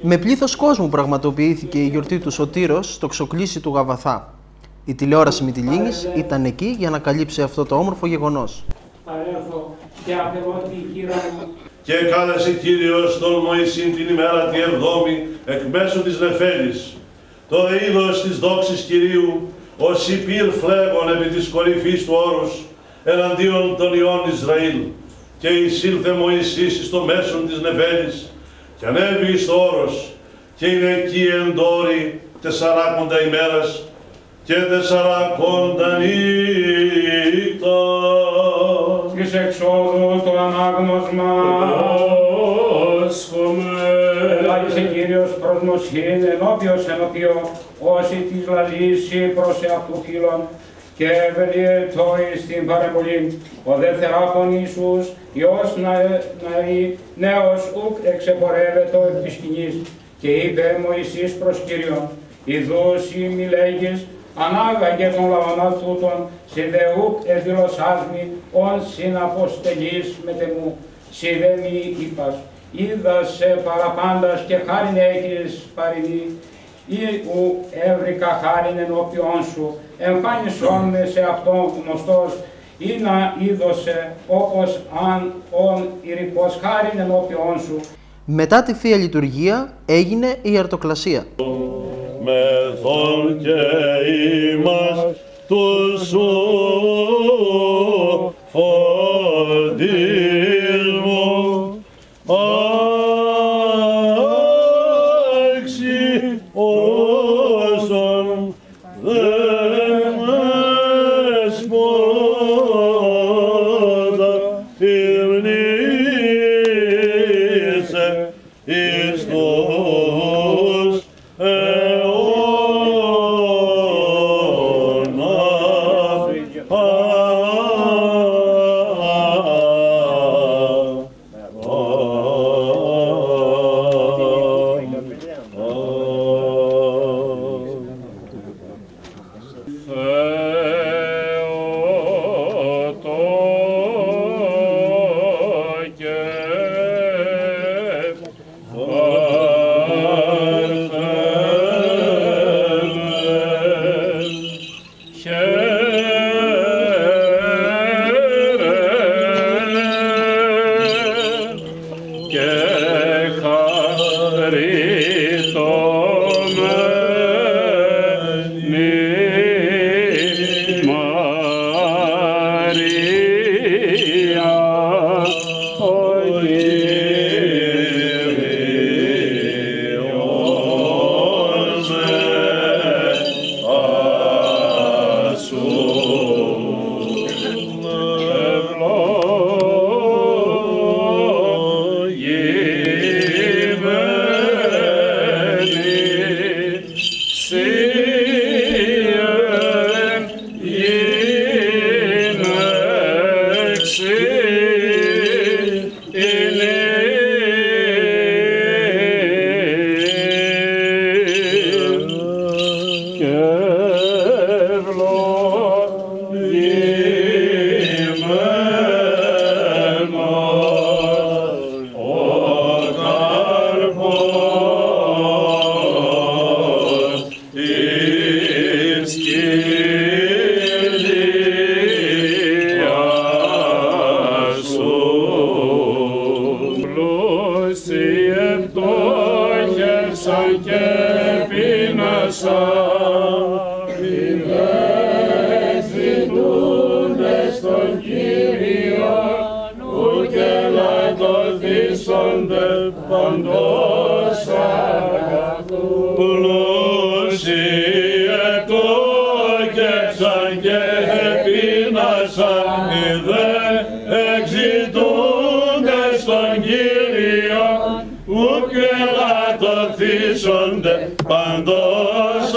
Με πλήθος κόσμου πραγματοποιήθηκε η γιορτή του Σωτήρος στο Ξοκλήσι του Γαβαθά. Η τηλεόραση Μυτιλήνης ήταν εκεί για να καλύψει αυτό το όμορφο γεγονός. Και κάλεσε Κύριος τον Μωυσήν την ημέρα τη 7η εκ μέσω της νεφέλης. Το είδος της δόξης Κυρίου, ως υπήρ φλέγον επί της κορυφής του όρους, εναντίον των ιών Ισραήλ. Και εισήλθε Μωυσής στο μέσον της νεφέλης, και ανέβη εις το όρος, και είναι εκεί εν τόρη 40 ημέρας και 40 νύχτα. Της εξόδου το ανάγνωσμα ελάγησε Κύριος προς Μωσήν ενώπιος όσοι της λαλήσει προς εαυτού φίλων και ευελιετώ εις την παρεμβολή. Ο δε θεράπων Ιησούς, Υιός ναή, νέος ουκ εξεπορεύετο εκ της σκηνής, και είπε Μωυσής προς Κύριον, ιδούς μη λέγεις, ανάγαγε τον λαόν αυτούτον, σι δε ουκ εδηλωσάς μη, ον συναποστελείς μετεμού, σι δε μη είπας, είδα σε παραπάντας και χάριν έχεις παροιμεί, ή ου έβρικα χάριν ενώπιον σου, εμφάνισόν με σε αυτόν γνωστός, ή να είδωσε όπως αν ον ηρυπός χάριν ενώπιον σου. Μετά τη Θεία Λειτουργία έγινε η αρτοκλασία. Μεθόν και ημάς του σου φωτισμού άξι όσων δεν εσπόντα υμνήσε εις τους παντός